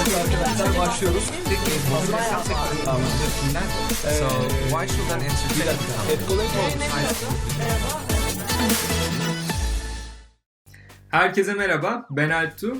Evet arkadaşlar başlıyoruz. So why should an answer Herkese merhaba, ben Alptu.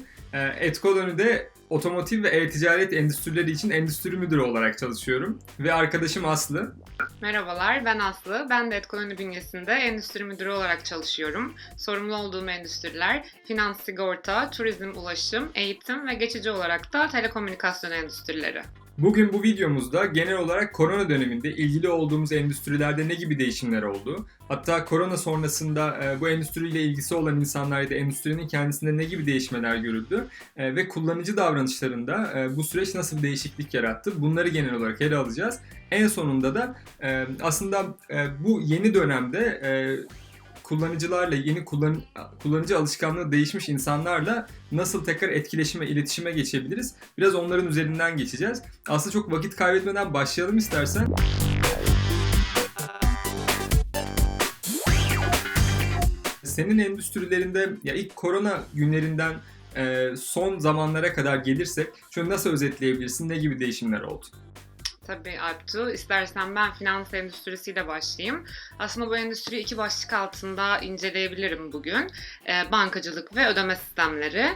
Etkoloni'de otomotiv ve e-ticaret endüstrileri için endüstri müdürü olarak çalışıyorum. Ve arkadaşım Aslı. Merhabalar, ben Aslı. Ben de Etkoloni bünyesinde endüstri müdürü olarak çalışıyorum. Sorumlu olduğum endüstriler finans, sigorta, turizm, ulaşım, eğitim ve geçici olarak da telekomünikasyon endüstrileri. Bugün bu videomuzda genel olarak korona döneminde ilgili olduğumuz endüstrilerde ne gibi değişimler oldu? Hatta korona sonrasında bu endüstriyle ilgisi olan insanlar ya da endüstrinin kendisinde ne gibi değişmeler görüldü? Ve kullanıcı davranışlarında bu süreç nasıl bir değişiklik yarattı? Bunları genel olarak ele alacağız. En sonunda da aslında bu yeni dönemde kullanıcılarla, yeni kullanıcı alışkanlığı değişmiş insanlarla nasıl tekrar etkileşime, iletişime geçebiliriz? Biraz onların üzerinden geçeceğiz. Aslında çok vakit kaybetmeden başlayalım istersen. Senin endüstrilerinde ya ilk korona günlerinden son zamanlara kadar gelirsek şunu nasıl özetleyebilirsin? Ne gibi değişimler oldu? Tabii Alptu. İstersen ben finans endüstrisiyle başlayayım. Aslında bu endüstriyi iki başlık altında inceleyebilirim bugün. Bankacılık ve ödeme sistemleri.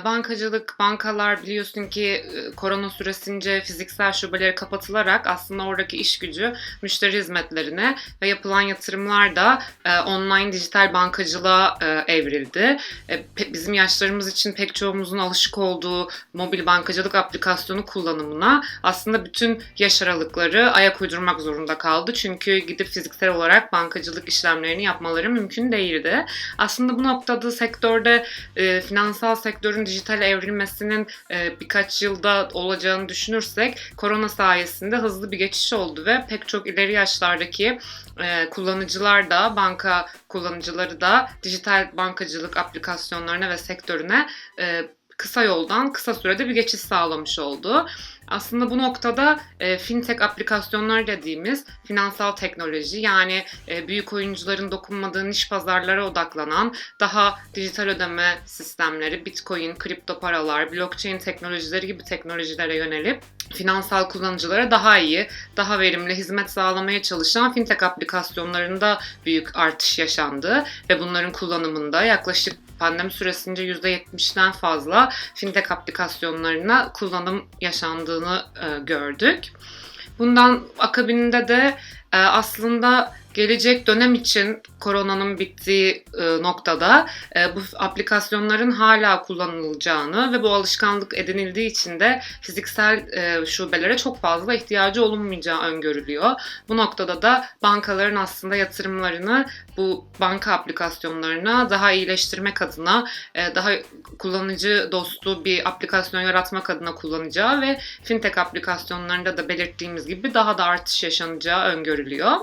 Bankacılık, bankalar biliyorsun ki korona süresince fiziksel şubeleri kapatılarak aslında oradaki iş gücü müşteri hizmetlerine ve yapılan yatırımlar da online dijital bankacılığa evrildi. Bizim yaşlarımız için pek çoğumuzun alışık olduğu mobil bankacılık aplikasyonu kullanımına aslında bütün yaş aralıkları ayak uydurmak zorunda kaldı. Çünkü gidip fiziksel olarak bankacılık işlemlerini yapmaları mümkün değildi. Aslında bu noktada sektörde finansal sektörün dijital evrilmesinin birkaç yılda olacağını düşünürsek korona sayesinde hızlı bir geçiş oldu ve pek çok ileri yaşlardaki kullanıcılar da, banka kullanıcıları da dijital bankacılık aplikasyonlarına ve sektörüne kısa yoldan kısa sürede bir geçiş sağlamış oldu. Aslında bu noktada fintech aplikasyonlar dediğimiz finansal teknoloji yani büyük oyuncuların dokunmadığı niş pazarlara odaklanan daha dijital ödeme sistemleri, bitcoin, kripto paralar, blockchain teknolojileri gibi teknolojilere yönelip finansal kullanıcılara daha iyi, daha verimli hizmet sağlamaya çalışan fintech aplikasyonlarında büyük artış yaşandı ve bunların kullanımında yaklaşık pandemi süresince %70'den fazla fintech aplikasyonlarına kullanım yaşandığını gördük. Bundan akabinde de aslında gelecek dönem için koronanın bittiği noktada bu aplikasyonların hala kullanılacağını ve bu alışkanlık edinildiği için de fiziksel şubelere çok fazla ihtiyacı olunmayacağı öngörülüyor. Bu noktada da bankaların aslında yatırımlarını bu banka aplikasyonlarına daha iyileştirmek adına, daha kullanıcı dostu bir aplikasyon yaratmak adına kullanacağı ve fintech aplikasyonlarında da belirttiğimiz gibi daha da artış yaşanacağı öngörülüyor.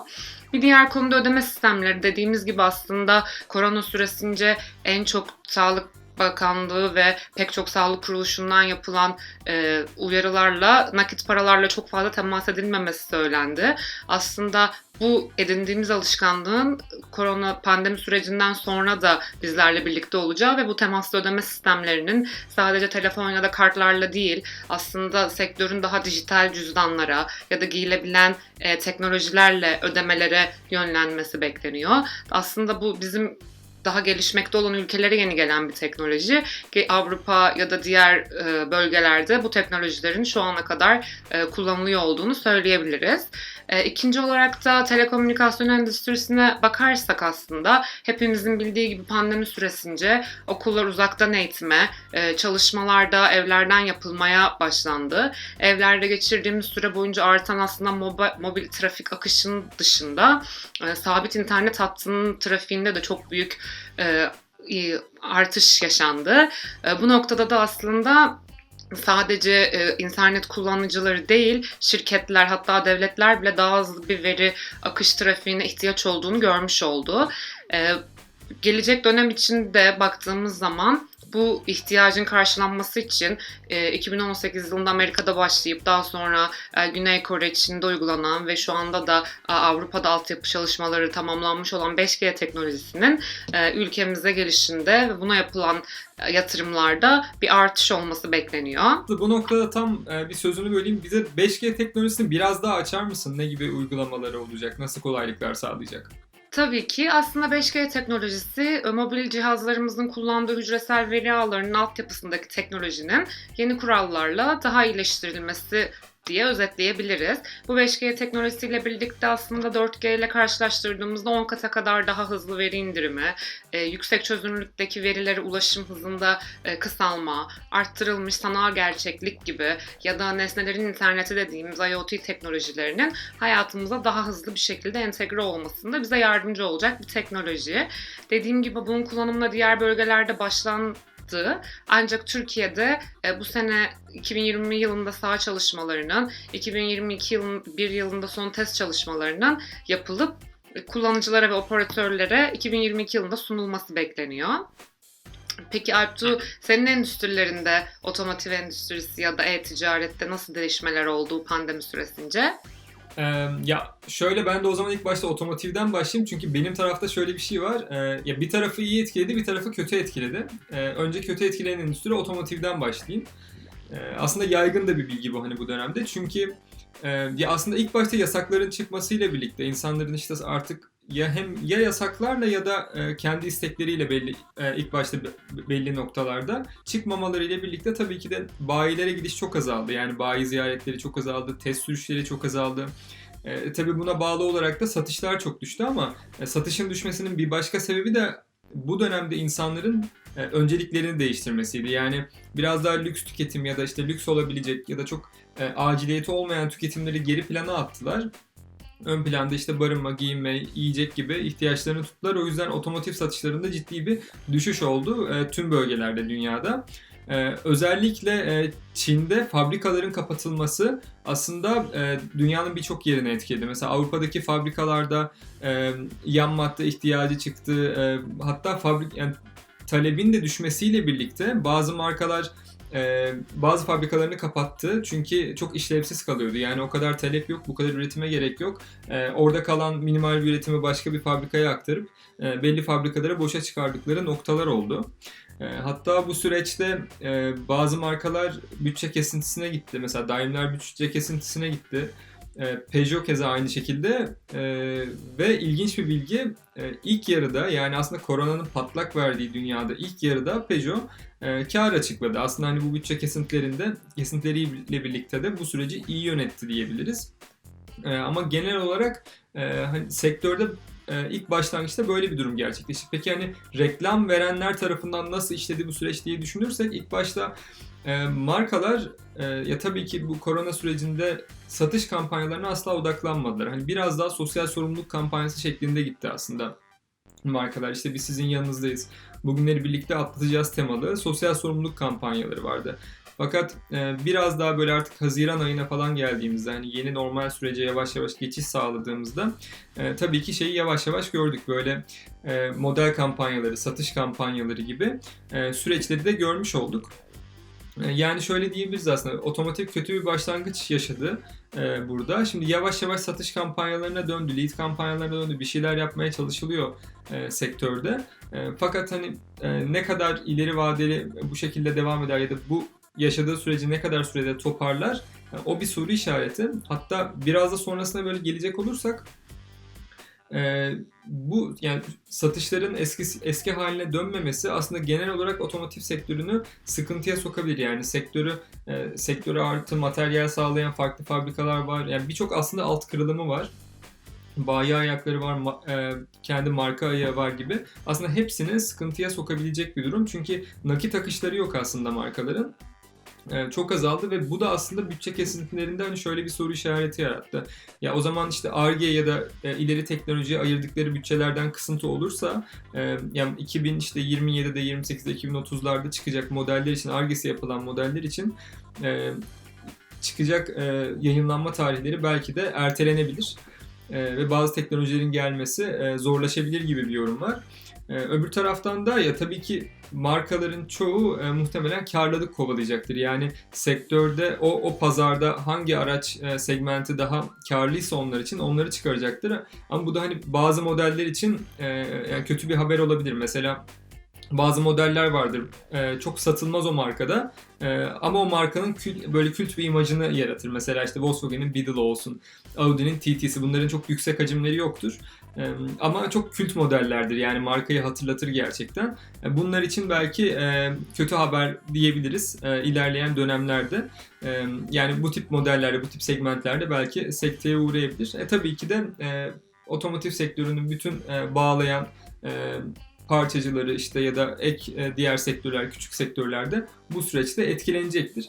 Bir diğer konu da ödeme sistemleri. Dediğimiz gibi aslında korona süresince en çok Sağlık Bakanlığı ve pek çok sağlık kuruluşundan yapılan uyarılarla nakit paralarla çok fazla temas edilmemesi söylendi. Aslında bu edindiğimiz alışkanlığın korona pandemi sürecinden sonra da bizlerle birlikte olacağı ve bu temaslı ödeme sistemlerinin sadece telefon ya da kartlarla değil aslında sektörün daha dijital cüzdanlara ya da giyilebilen teknolojilerle ödemelere yönlenmesi bekleniyor. Aslında bu bizim daha gelişmekte olan ülkelere yeni gelen bir teknoloji ki Avrupa ya da diğer bölgelerde bu teknolojilerin şu ana kadar kullanılıyor olduğunu söyleyebiliriz. İkinci olarak da telekomünikasyon endüstrisine bakarsak aslında hepimizin bildiği gibi pandemi süresince okullar uzaktan eğitime, çalışmalarda evlerden yapılmaya başlandı. Evlerde geçirdiğimiz süre boyunca artan aslında mobil trafik akışının dışında sabit internet hattının trafiğinde de çok büyük artış yaşandı. Bu noktada da aslında sadece internet kullanıcıları değil, şirketler hatta devletler bile daha hızlı bir veri akış trafiğine ihtiyaç olduğunu görmüş oldu. Gelecek dönem için de baktığımız zaman bu ihtiyacın karşılanması için 2018 yılında Amerika'da başlayıp daha sonra Güney Kore, Çin'de uygulanan ve şu anda da Avrupa'da altyapı çalışmaları tamamlanmış olan 5G teknolojisinin ülkemize gelişinde ve buna yapılan yatırımlarda bir artış olması bekleniyor. Bu noktada tam bir sözünü böleyim. Bize 5G teknolojisini biraz daha açar mısın? Ne gibi uygulamaları olacak? Nasıl kolaylıklar sağlayacak? Tabii ki aslında 5G teknolojisi mobil cihazlarımızın kullandığı hücresel veri ağlarının altyapısındaki teknolojinin yeni kurallarla daha iyileştirilmesi diye özetleyebiliriz. Bu 5G teknolojisiyle birlikte aslında 4G ile karşılaştırdığımızda 10 kata kadar daha hızlı veri indirimi, yüksek çözünürlükteki verilere ulaşım hızında kısalma, arttırılmış sanal gerçeklik gibi ya da nesnelerin interneti dediğimiz IoT teknolojilerinin hayatımıza daha hızlı bir şekilde entegre olmasında bize yardımcı olacak bir teknoloji. Dediğim gibi bunun kullanımına diğer bölgelerde başlandı. Ancak Türkiye'de bu sene 2020 yılında saha çalışmalarının, 2022 yılında son test çalışmalarının yapılıp kullanıcılara ve operatörlere 2022 yılında sunulması bekleniyor. Peki Alptu, senin endüstrilerinde, otomotiv endüstrisi ya da e-ticarette nasıl değişmeler oldu pandemi süresince? Ya şöyle, ben de o zaman ilk başta otomotivden başlayayım çünkü benim tarafta şöyle bir şey var. Ya bir tarafı iyi etkiledi, bir tarafı kötü etkiledi. Önce kötü etkileyen endüstri otomotivden başlayayım. Aslında yaygın da bir bilgi bu hani bu dönemde. Çünkü ya aslında ilk başta yasakların çıkmasıyla birlikte insanların işte artık ya yasaklarla ya da kendi istekleriyle ilk başta belli noktalarda çıkmamalarıyla birlikte tabii ki de bayilere gidiş çok azaldı. Yani bayi ziyaretleri çok azaldı, test sürüşleri çok azaldı. Tabii buna bağlı olarak da satışlar çok düştü ama satışın düşmesinin bir başka sebebi de bu dönemde insanların önceliklerini değiştirmesiydi. Yani biraz daha lüks tüketim ya da işte lüks olabilecek ya da çok aciliyeti olmayan tüketimleri geri plana attılar. Ön planda işte barınma, giyinme, yiyecek gibi ihtiyaçlarını tuttular. O yüzden otomotiv satışlarında ciddi bir düşüş oldu tüm bölgelerde dünyada. Özellikle Çin'de fabrikaların kapatılması aslında dünyanın birçok yerini etkiledi. Mesela Avrupa'daki fabrikalarda yan madde ihtiyacı çıktı. Hatta talebin de düşmesiyle birlikte bazı markalar bazı fabrikalarını kapattı çünkü çok işlevsiz kalıyordu. Yani o kadar talep yok, bu kadar üretime gerek yok. Orada kalan minimal bir üretimi başka bir fabrikaya aktarıp belli fabrikalara boşa çıkardıkları noktalar oldu. Hatta bu süreçte bazı markalar bütçe kesintisine gitti. Mesela Daimler bütçe kesintisine gitti. Peugeot keza aynı şekilde ve ilginç bir bilgi, ilk yarıda, yani aslında koronanın patlak verdiği dünyada ilk yarıda Peugeot kar açıkladı. Aslında hani bu bütçe kesintileriyle birlikte de bu süreci iyi yönetti diyebiliriz. Ama genel olarak hani sektörde ilk başlangıçta böyle bir durum gerçekleşti. Peki hani reklam verenler tarafından nasıl işledi bu süreç diye düşünürsek ilk başta markalar ya tabii ki bu korona sürecinde satış kampanyalarına asla odaklanmadılar. Hani biraz daha sosyal sorumluluk kampanyası şeklinde gitti aslında markalar. İşte biz sizin yanınızdayız, bugünleri birlikte atlatacağız temalı sosyal sorumluluk kampanyaları vardı. Fakat biraz daha böyle artık Haziran ayına falan geldiğimizde, hani yeni normal sürece yavaş yavaş geçiş sağladığımızda tabii ki şeyi yavaş yavaş gördük. Böyle model kampanyaları, satış kampanyaları gibi süreçleri de görmüş olduk. Yani şöyle diyebiliriz, aslında otomotiv kötü bir başlangıç yaşadı burada. Şimdi yavaş yavaş satış kampanyalarına döndü, lead kampanyalarına döndü. Bir şeyler yapmaya çalışılıyor sektörde. Fakat hani ne kadar ileri vadeli bu şekilde devam eder ya da bu yaşadığı süreci ne kadar sürede toparlar, o bir soru işareti. Hatta biraz da sonrasına böyle gelecek olursak bu yani satışların eski haline dönmemesi aslında genel olarak otomotiv sektörünü sıkıntıya sokabilir. Yani sektöre artı materyal sağlayan farklı fabrikalar var. Yani birçok aslında alt kırılımı var. Bayi ayakları var, kendi marka ayağı var gibi. Aslında hepsini sıkıntıya sokabilecek bir durum. Çünkü nakit akışları yok aslında markaların. Çok azaldı ve bu da aslında bütçe kesintilerinde hani şöyle bir soru işareti yarattı. Ya o zaman işte Ar-Ge ya da ileri teknolojiye ayırdıkları bütçelerden kısıntı olursa yani 2027'de, 28'de, 2030'larda çıkacak modeller için, Ar-Ge'si yapılan modeller için çıkacak yayınlanma tarihleri belki de ertelenebilir. Ve bazı teknolojilerin gelmesi zorlaşabilir gibi bir yorum var. Öbür taraftan da ya tabii ki markaların çoğu muhtemelen karlılık kovalayacaktır. Yani sektörde o pazarda hangi araç segmenti daha karlıysa onlar için onları çıkaracaktır. Ama bu da hani bazı modeller için yani kötü bir haber olabilir. Mesela bazı modeller vardır. Çok satılmaz o markada. Ama o markanın böyle kült bir imajını yaratır. Mesela işte Volkswagen'in Beetle olsun, Audi'nin TT'si. Bunların çok yüksek hacimleri yoktur. Ama çok kült modellerdir. Yani markayı hatırlatır gerçekten. Bunlar için belki kötü haber diyebiliriz ilerleyen dönemlerde. Yani bu tip modellerde, bu tip segmentlerde belki sekteye uğrayabilir. Tabii ki de otomotiv sektörünün bütün bağlayan parçacıları işte ya da ek diğer sektörler, küçük sektörlerde bu süreçte etkilenecektir.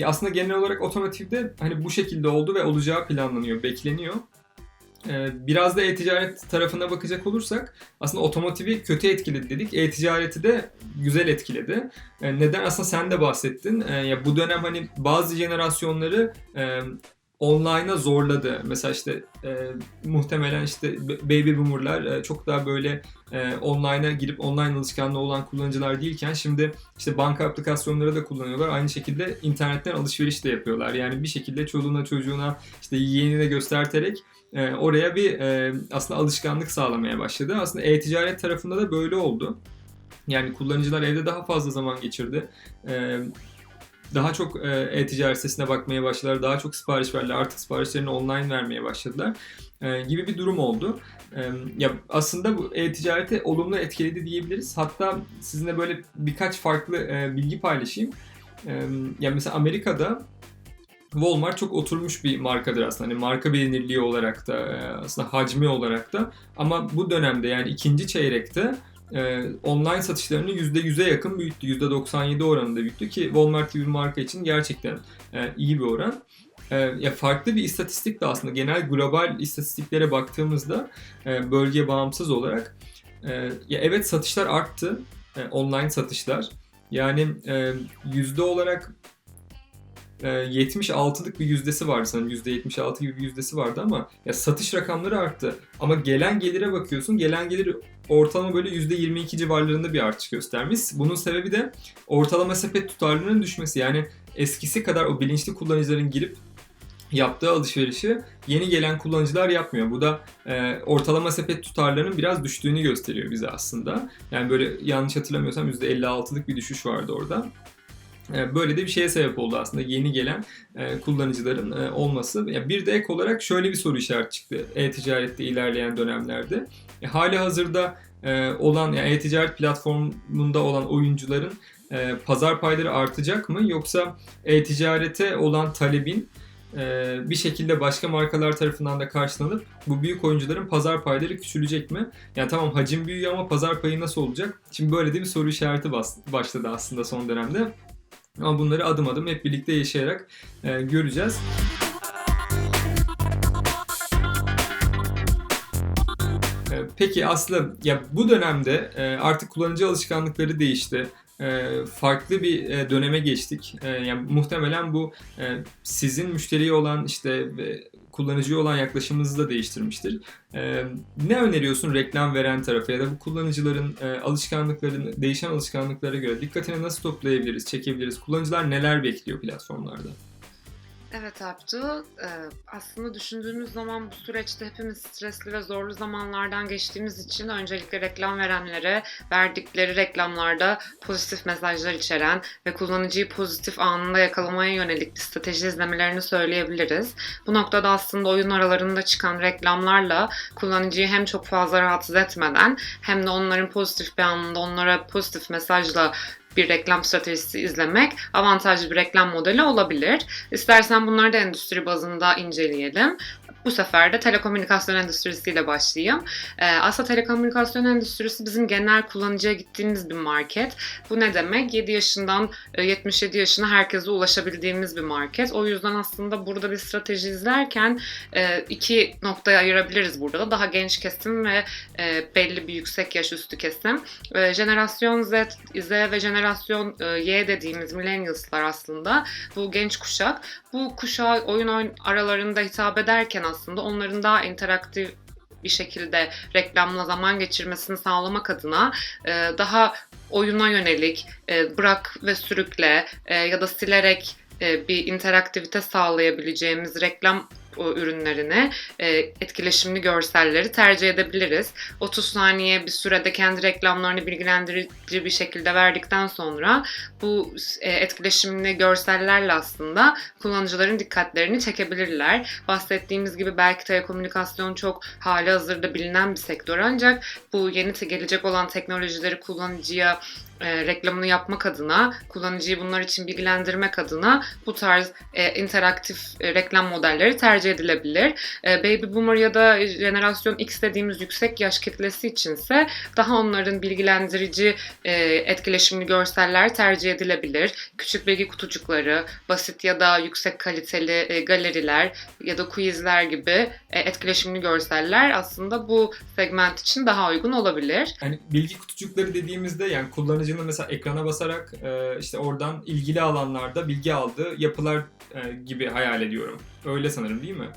Aslında genel olarak otomotivde hani bu şekilde oldu ve olacağı planlanıyor, bekleniyor. Biraz da e-ticaret tarafına bakacak olursak aslında otomotivi kötü etkiledi dedik. E-ticareti de güzel etkiledi. Neden? Aslında sen de bahsettin. Ya bu dönem hani bazı jenerasyonları online'a zorladı. Mesela işte muhtemelen işte baby boomer'lar çok daha böyle online'a girip online alışkanlığı olan kullanıcılar değilken şimdi işte banka aplikasyonları da kullanıyorlar. Aynı şekilde internetten alışveriş de yapıyorlar. Yani bir şekilde çoluğuna çocuğuna işte yeğenine gösterterek oraya bir aslında alışkanlık sağlamaya başladı. Aslında e-ticaret tarafında da böyle oldu. Yani kullanıcılar evde daha fazla zaman geçirdi. Daha çok e-ticaret sitesine bakmaya başladılar. Daha çok sipariş verdiler. Artık siparişlerini online vermeye başladılar. Gibi bir durum oldu. Ya aslında bu e-ticareti olumlu etkiledi diyebiliriz. Hatta sizinle böyle birkaç farklı bilgi paylaşayım. Ya mesela Amerika'da Walmart çok oturmuş bir markadır aslında. Hani marka bilinirliği olarak da aslında hacmi olarak da. Ama bu dönemde yani ikinci çeyrekte online satışlarını %100'e yakın büyüttü. %97 oranında büyüttü ki Walmart gibi bir marka için gerçekten iyi bir oran. Ya farklı bir istatistik de aslında genel global istatistiklere baktığımızda bölge bağımsız olarak ya evet satışlar arttı. Online satışlar. Yani yüzde olarak 76'lık bir yüzdesi vardı sanırım. %76 gibi bir yüzdesi vardı ama ya satış rakamları arttı. Ama gelen gelire bakıyorsun. Gelen gelir ortalama böyle %22 civarlarında bir artış göstermiş. Bunun sebebi de ortalama sepet tutarlılığının düşmesi. Yani eskisi kadar o bilinçli kullanıcıların girip yaptığı alışverişi yeni gelen kullanıcılar yapmıyor. Bu da ortalama sepet tutarlarının biraz düştüğünü gösteriyor bize aslında. Yani böyle yanlış hatırlamıyorsam %56'lık bir düşüş vardı orada. Böyle de bir şeye sebep oldu aslında yeni gelen kullanıcıların olması. Bir de ek olarak şöyle bir soru işareti çıktı e-ticarette ilerleyen dönemlerde. Hali hazırda olan yani e-ticaret platformunda olan oyuncuların pazar payları artacak mı? Yoksa e-ticarete olan talebin bir şekilde başka markalar tarafından da karşılanıp bu büyük oyuncuların pazar payları küçülecek mi? Yani tamam hacim büyüyor ama pazar payı nasıl olacak? Şimdi böyle de bir soru işareti başladı aslında son dönemde. Ama bunları adım adım hep birlikte yaşayarak göreceğiz. Peki Aslı, ya bu dönemde artık kullanıcı alışkanlıkları değişti. Farklı bir döneme geçtik. Yani muhtemelen bu sizin müşteriye olan işte kullanıcıya olan yaklaşımınızı da değiştirmiştir. Ne öneriyorsun reklam veren tarafa ya da bu kullanıcıların alışkanlıklarını, değişen alışkanlıklara göre dikkatini nasıl toplayabiliriz, çekebiliriz? Kullanıcılar neler bekliyor platformlarda? Evet Abdu, aslında düşündüğümüz zaman bu süreçte hepimiz stresli ve zorlu zamanlardan geçtiğimiz için öncelikle reklam verenlere verdikleri reklamlarda pozitif mesajlar içeren ve kullanıcıyı pozitif anında yakalamaya yönelik bir strateji izlemelerini söyleyebiliriz. Bu noktada aslında oyun aralarında çıkan reklamlarla kullanıcıyı hem çok fazla rahatsız etmeden hem de onların pozitif bir anında onlara pozitif mesajla bir reklam stratejisi izlemek avantajlı bir reklam modeli olabilir. İstersen bunları da endüstri bazında inceleyelim. Bu sefer de telekomünikasyon endüstrisiyle başlayayım. Aslında telekomünikasyon endüstrisi bizim genel kullanıcıya gittiğimiz bir market. Bu ne demek? 7 yaşından 77 yaşına herkese ulaşabildiğimiz bir market. O yüzden aslında burada bir strateji izlerken iki noktaya ayırabiliriz burada da. Daha genç kesim ve belli bir yüksek yaş üstü kesim. Jenerasyon Z ve jenerasyon Y dediğimiz millennials'lar aslında bu genç kuşak. Bu kuşağa oyun aralarında hitap ederken aslında onların daha interaktif bir şekilde reklamla zaman geçirmesini sağlamak adına daha oyuna yönelik bırak ve sürükle ya da silerek bir interaktivite sağlayabileceğimiz reklam ürünlerine etkileşimli görselleri tercih edebiliriz. 30 saniye bir sürede kendi reklamlarını bilgilendirici bir şekilde verdikten sonra bu etkileşimli görsellerle aslında kullanıcıların dikkatlerini çekebilirler. Bahsettiğimiz gibi belki telekomünikasyon çok hali hazırda bilinen bir sektör, ancak bu yeni gelecek olan teknolojileri kullanıcıya reklamını yapmak adına, kullanıcıyı bunlar için bilgilendirmek adına bu tarz interaktif reklam modelleri tercih edilebilir. Baby Boomer ya da Jenerasyon X dediğimiz yüksek yaş kitlesi içinse daha onların bilgilendirici etkileşimli görseller tercih edilebilir. Küçük bilgi kutucukları, basit ya da yüksek kaliteli galeriler ya da quizler gibi etkileşimli görseller aslında bu segment için daha uygun olabilir. Yani bilgi kutucukları dediğimizde yani kullanıcının mesela ekrana basarak işte oradan ilgili alanlarda bilgi aldığı yapılar gibi hayal ediyorum. Öyle sanırım, değil mi?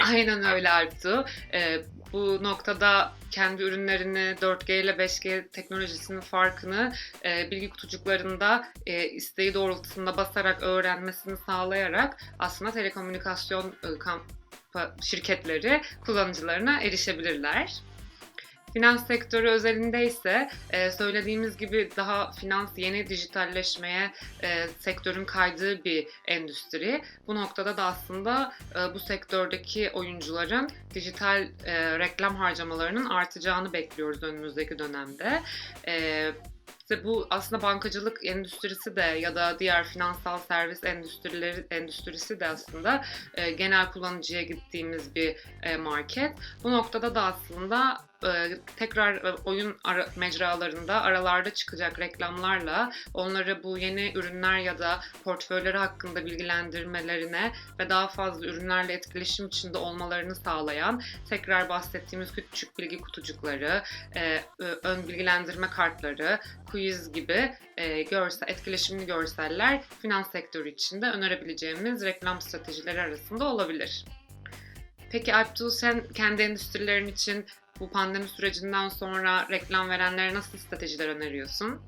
Aynen öyle Alptu. Bu noktada kendi ürünlerini 4G ile 5G teknolojisinin farkını bilgi kutucuklarında isteği doğrultusunda basarak öğrenmesini sağlayarak aslında telekomünikasyon şirketleri kullanıcılarına erişebilirler. Finans sektörü özelinde ise söylediğimiz gibi daha finans yeni dijitalleşmeye sektörün kaydığı bir endüstri. Bu noktada da aslında bu sektördeki oyuncuların dijital reklam harcamalarının artacağını bekliyoruz önümüzdeki dönemde. İşte bu aslında bankacılık endüstrisi de ya da diğer finansal servis endüstrisi de aslında genel kullanıcıya gittiğimiz bir market. Bu noktada da aslında tekrar oyun mecralarında aralarda çıkacak reklamlarla onları bu yeni ürünler ya da portföyleri hakkında bilgilendirmelerine ve daha fazla ürünlerle etkileşim içinde olmalarını sağlayan tekrar bahsettiğimiz küçük bilgi kutucukları, ön bilgilendirme kartları, quiz gibi etkileşimli görseller finans sektörü içinde önerebileceğimiz reklam stratejileri arasında olabilir. Peki Alptu, sen kendi endüstrilerin için bu pandemi sürecinden sonra reklam verenlere nasıl stratejiler öneriyorsun?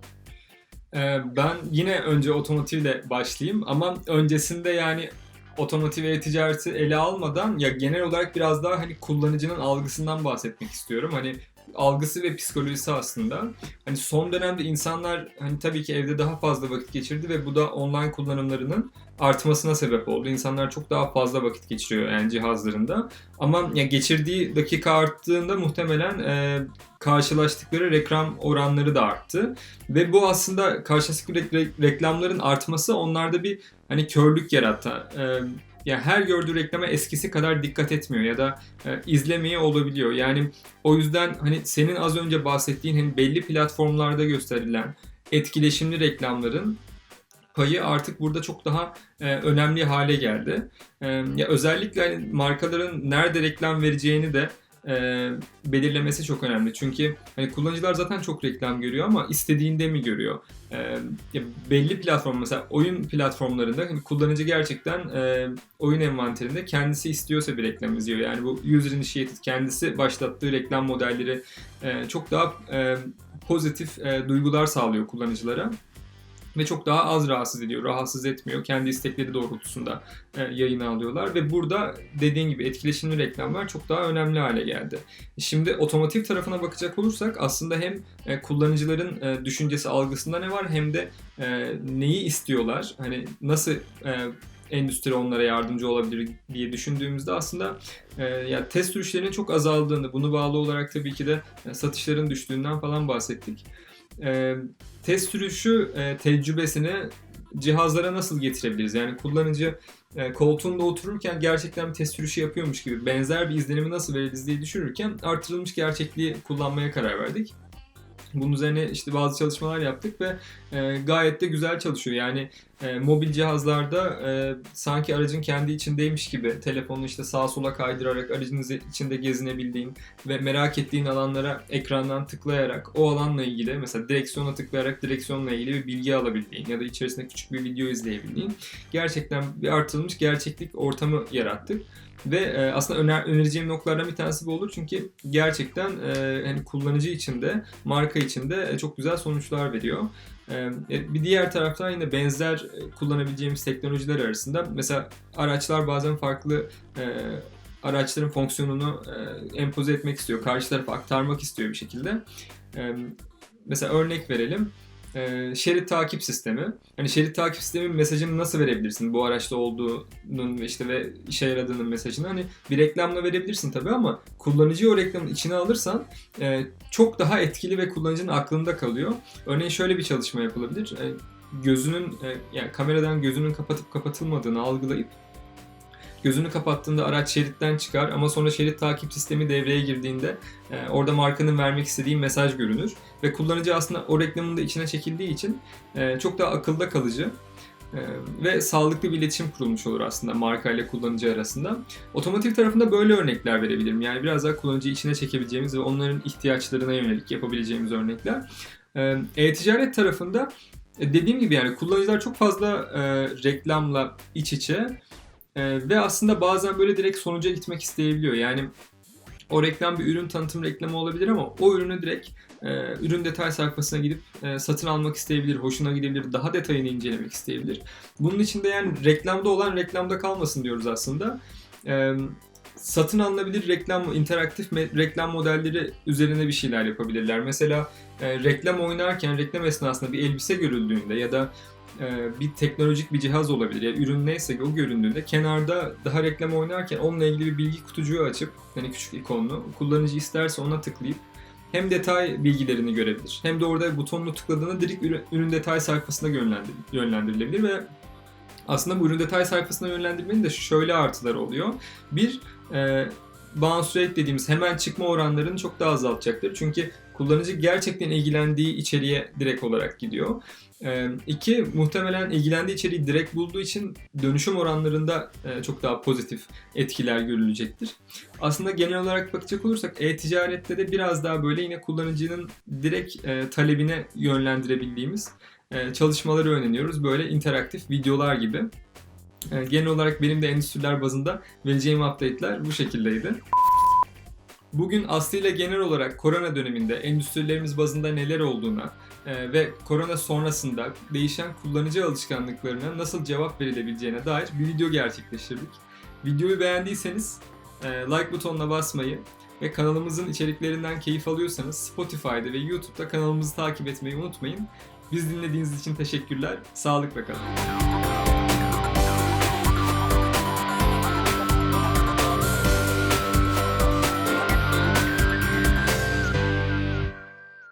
Ben yine önce otomotivle başlayayım ama öncesinde yani otomotiv e-ticareti ele almadan ya genel olarak biraz daha hani kullanıcının algısından bahsetmek istiyorum. Hani algısı ve psikolojisi aslında. Hani son dönemde insanlar hani tabii ki evde daha fazla vakit geçirdi ve bu da online kullanımlarının artmasına sebep oldu. İnsanlar çok daha fazla vakit geçiriyor yani cihazlarında. Ama ya geçirdiği dakika arttığında muhtemelen karşılaştıkları reklam oranları da arttı. Ve bu aslında karşılaştıkları reklamların artması onlarda bir hani körlük yarattı. Yani her gördüğü reklama eskisi kadar dikkat etmiyor ya da izlemeye olabiliyor. Yani o yüzden hani senin az önce bahsettiğin hani belli platformlarda gösterilen etkileşimli reklamların payı artık burada çok daha önemli hale geldi. Ya özellikle hani markaların nerede reklam vereceğini de belirlemesi çok önemli. Çünkü hani kullanıcılar zaten çok reklam görüyor ama istediğinde mi görüyor? Belli platform mesela oyun platformlarında hani kullanıcı gerçekten oyun envanterinde kendisi istiyorsa bir reklam izliyor. Yani bu user initiated kendisi başlattığı reklam modelleri çok daha pozitif duygular sağlıyor kullanıcılara. Ve çok daha az rahatsız ediyor, rahatsız etmiyor. Kendi istekleri doğrultusunda yayına alıyorlar. Ve burada dediğin gibi etkileşimli reklamlar çok daha önemli hale geldi. Şimdi otomotiv tarafına bakacak olursak aslında hem kullanıcıların düşüncesi, algısında ne var hem de neyi istiyorlar, hani nasıl endüstri onlara yardımcı olabilir diye düşündüğümüzde aslında ya test sürüşlerinin çok azaldığını, bunu bağlı olarak tabii ki de satışların düştüğünden falan bahsettik. Test sürüşü tecrübesini cihazlara nasıl getirebiliriz? Yani kullanıcı koltuğunda otururken gerçekten bir test sürüşü yapıyormuş gibi benzer bir izlenimi nasıl veririz diye düşünürken artırılmış gerçekliği kullanmaya karar verdik. Bunun üzerine işte bazı çalışmalar yaptık ve gayet de güzel çalışıyor. Yani mobil cihazlarda sanki aracın kendi içindeymiş gibi telefonunu işte sağa sola kaydırarak aracın içinde gezinebildiğin ve merak ettiğin alanlara ekrandan tıklayarak o alanla ilgili mesela direksiyona tıklayarak direksiyonla ilgili bir bilgi alabildiğin ya da içerisinde küçük bir video izleyebildiğin gerçekten bir artırılmış gerçeklik ortamı yarattık. Ve aslında önereceğim noktalardan bir tanesi bu olur çünkü gerçekten hani kullanıcı için de marka için de çok güzel sonuçlar veriyor. Bir diğer taraftan yine benzer kullanabileceğimiz teknolojiler arasında mesela araçlar bazen farklı araçların fonksiyonunu empoze etmek istiyor, karşı tarafa aktarmak istiyor bir şekilde. Mesela örnek verelim. Şerit takip sistemi. Hani şerit takip sistemi mesajını nasıl verebilirsin? Bu araçta olduğunun işte ve işe yaradığının mesajını hani bir reklamla verebilirsin tabii ama kullanıcıyı o reklamın içine alırsan çok daha etkili ve kullanıcının aklında kalıyor. Örneğin şöyle bir çalışma yapılabilir. Gözünün yani kameradan gözünün kapatıp kapatılmadığını algılayıp gözünü kapattığında araç şeritten çıkar ama sonra şerit takip sistemi devreye girdiğinde orada markanın vermek istediği mesaj görünür. Ve kullanıcı aslında o reklamın da içine çekildiği için çok daha akılda kalıcı ve sağlıklı bir iletişim kurulmuş olur aslında marka ile kullanıcı arasında. Otomotiv tarafında böyle örnekler verebilirim. Yani biraz daha kullanıcıyı içine çekebileceğimiz ve onların ihtiyaçlarına yönelik yapabileceğimiz örnekler. E-ticaret tarafında dediğim gibi yani kullanıcılar çok fazla reklamla iç içe. Ve aslında bazen böyle direkt sonuca gitmek isteyebiliyor. Yani o reklam bir ürün tanıtım reklamı olabilir ama o ürünü direkt ürün detay sayfasına gidip satın almak isteyebilir, hoşuna gidebilir, daha detayını incelemek isteyebilir. Bunun için de yani reklamda olan reklamda kalmasın diyoruz aslında. Satın alınabilir reklam, interaktif reklam modelleri üzerine bir şeyler yapabilirler. Mesela reklam oynarken, reklam esnasında bir elbise görüldüğünde ya da bir teknolojik bir cihaz olabilir. Yani ürün neyse o göründüğünde kenarda daha reklam oynarken onunla ilgili bir bilgi kutucuğu açıp hani küçük ikonlu kullanıcı isterse ona tıklayıp hem detay bilgilerini görebilir hem de orada butonunu tıkladığında direkt ürün detay sayfasına yönlendirilebilir ve aslında bu ürün detay sayfasına yönlendirmenin de şöyle artıları oluyor. Bir, bounce rate dediğimiz hemen çıkma oranlarını çok daha azaltacaktır. Çünkü kullanıcı gerçekten ilgilendiği içeriğe direkt olarak gidiyor. İki, muhtemelen ilgilendiği içeriği direkt bulduğu için dönüşüm oranlarında çok daha pozitif etkiler görülecektir. Aslında genel olarak bakacak olursak e-ticarette de biraz daha böyle yine kullanıcının direkt talebine yönlendirebildiğimiz çalışmaları öğreniyoruz. Böyle interaktif videolar gibi. Genel olarak benim de endüstriler bazında vereceğim update'ler bu şekildeydi. Bugün Aslı ile genel olarak korona döneminde endüstrilerimiz bazında neler olduğuna ve korona sonrasında değişen kullanıcı alışkanlıklarına nasıl cevap verilebileceğine dair bir video gerçekleştirdik. Videoyu beğendiyseniz like butonuna basmayı ve kanalımızın içeriklerinden keyif alıyorsanız Spotify'da ve YouTube'da kanalımızı takip etmeyi unutmayın. Biz dinlediğiniz için teşekkürler. Sağlıkla kalın.